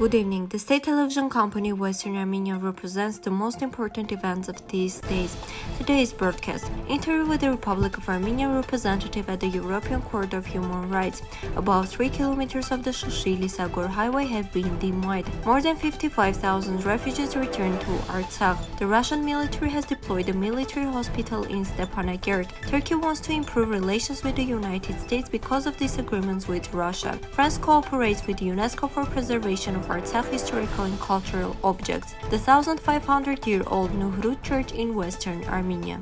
Good evening. The state television company Western Armenia represents the most important events of these days. Today's broadcast: interview with the Republic of Armenia representative at the European Court of Human Rights. About 3 kilometers of the Shushi-Lisagor highway have been demined. More than 55,000 refugees returned to Artsakh. The Russian military has deployed a military hospital in Stepanakert. Turkey wants to improve relations with the United States because of disagreements with Russia. France cooperates with UNESCO for preservation of Artsakh historical and cultural objects. The 1,500-year-old Nuhrut church in Western Armenia.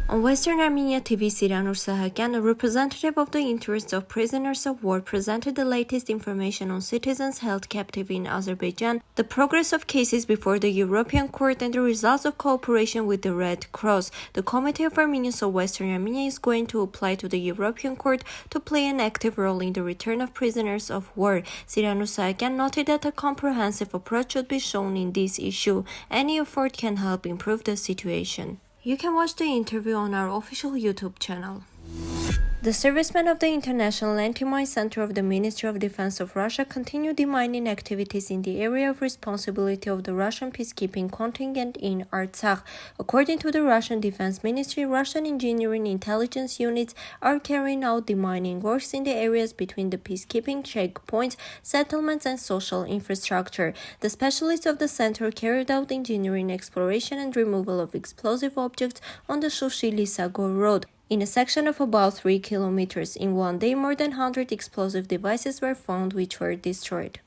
On Western Armenia TV, Nuhrut, a representative of the interests of prisoners of war, presented the latest information on citizens held captive in Azerbaijan, the progress of cases before the European Court, and the results of cooperation with the Red Cross. The Committee of Armenians of Western Armenia is going to apply to the European Court to play an active role in the return of prisoners of war. Nuhrut noted that a comprehensive approach should be shown in this issue. Any effort can help improve the situation. You can watch the interview on our official YouTube channel. The servicemen of the International Anti-Mine Center of the Ministry of Defense of Russia continue demining activities in the area of responsibility of the Russian peacekeeping contingent in Artsakh. According to the Russian Defense Ministry, Russian engineering intelligence units are carrying out demining works in the areas between the peacekeeping checkpoints, settlements, and social infrastructure. The specialists of the center carried out engineering exploration and removal of explosive objects on the Shushi-Lisagor road. In a section of about 3 kilometers, in one day, more than 100 explosive devices were found which were destroyed.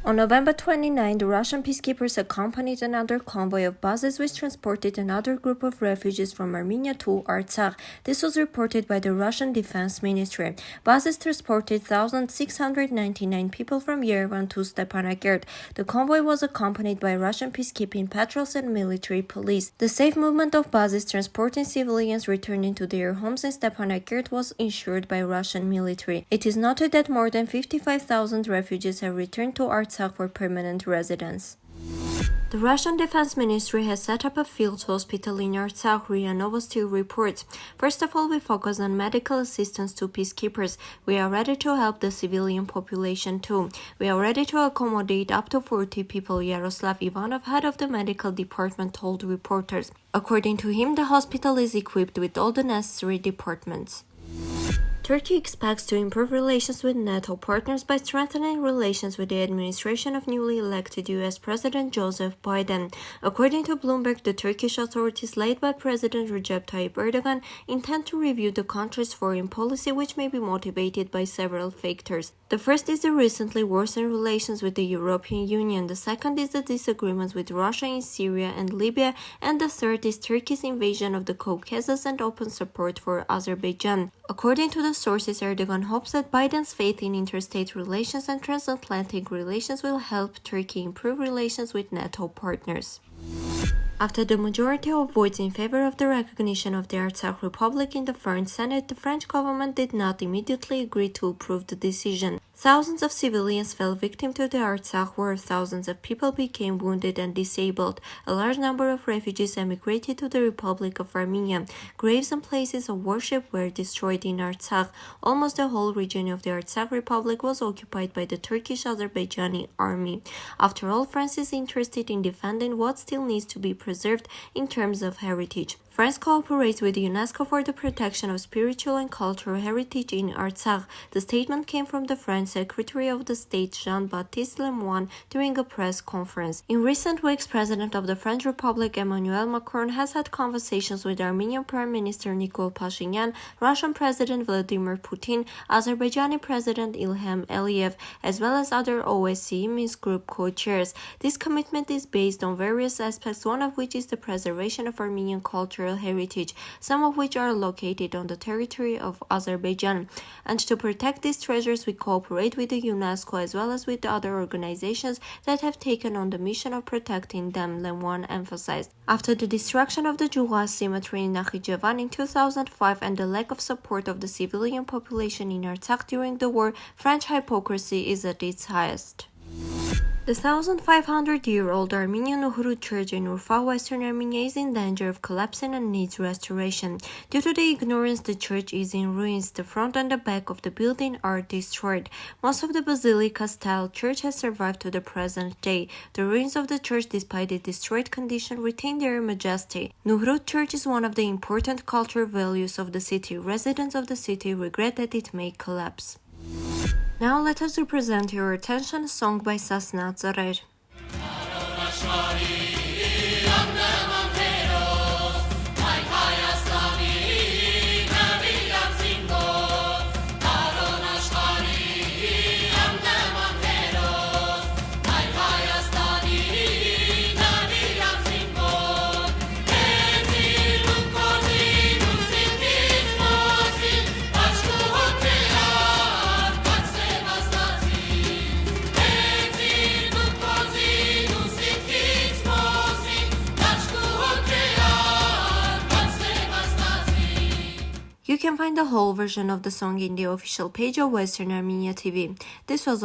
On November 29, the Russian peacekeepers accompanied another convoy of buses which transported another group of refugees from Armenia to Artsakh. This was reported by the Russian Defense Ministry. Buses transported 1,699 people from Yerevan to Stepanakert. The convoy was accompanied by Russian peacekeeping patrols and military police. The safe movement of buses transporting civilians returning to their homes in Stepanakert was ensured by Russian military. It is noted that more than 55,000 refugees have returned to Artsakh for permanent residence. The Russian Defense Ministry has set up a field hospital in Artsakh, RIA Novosti reports. First of all, we focus on medical assistance to peacekeepers. We are ready to help the civilian population too. We are ready to accommodate up to 40 people, Yaroslav Ivanov, head of the medical department, told reporters. According to him, the hospital is equipped with all the necessary departments. Turkey expects to improve relations with NATO partners by strengthening relations with the administration of newly elected U.S. President Joseph Biden. According to Bloomberg, the Turkish authorities, led by President Recep Tayyip Erdogan, intend to review the country's foreign policy, which may be motivated by several factors. The first is the recently worsened relations with the European Union. The second is the disagreements with Russia in Syria and Libya. And the third is Turkey's invasion of the Caucasus and open support for Azerbaijan. According to the sources, Erdogan hopes that Biden's faith in interstate relations and transatlantic relations will help Turkey improve relations with NATO partners. After the majority of votes in favor of the recognition of the Artsakh Republic in the French Senate, the French government did not immediately agree to approve the decision. Thousands of civilians fell victim to the Artsakh war. Thousands of people became wounded and disabled. A large number of refugees emigrated to the Republic of Armenia. Graves and places of worship were destroyed in Artsakh. Almost the whole region of the Artsakh Republic was occupied by the Turkish-Azerbaijani army. After all, France is interested in defending what still needs to be preserved in terms of heritage. France cooperates with UNESCO for the protection of spiritual and cultural heritage in Artsakh. The statement came from the French Secretary of State Jean-Baptiste Lemoyne during a press conference. In recent weeks, President of the French Republic Emmanuel Macron has had conversations with Armenian Prime Minister Nikol Pashinyan, Russian President Vladimir Putin, Azerbaijani President Ilham Aliyev, as well as other OSCE Minsk Group co-chairs. This commitment is based on various aspects, one of which is the preservation of Armenian cultural heritage, some of which are located on the territory of Azerbaijan. And to protect these treasures, we cooperate with the UNESCO as well as with other organizations that have taken on the mission of protecting them, Lemoyne emphasized. After the destruction of the Juhas cemetery in Yerevan in 2005 and the lack of support of the civilian population in Artsakh during the war, French hypocrisy is at its highest. The 1,500-year-old Armenian Nuhrut church in Urfa, Western Armenia, is in danger of collapsing and needs restoration. Due to the ignorance, the church is in ruins. The front and the back of the building are destroyed. Most of the basilica-style church has survived to the present day. The ruins of the church, despite its destroyed condition, retain their majesty. Nuhrut church is one of the important cultural values of the city. Residents of the city regret that it may collapse. Now let us represent your attention a song by Sasna-Ծռեր. You can find the whole version of the song in the official page of Western Armenia TV. This was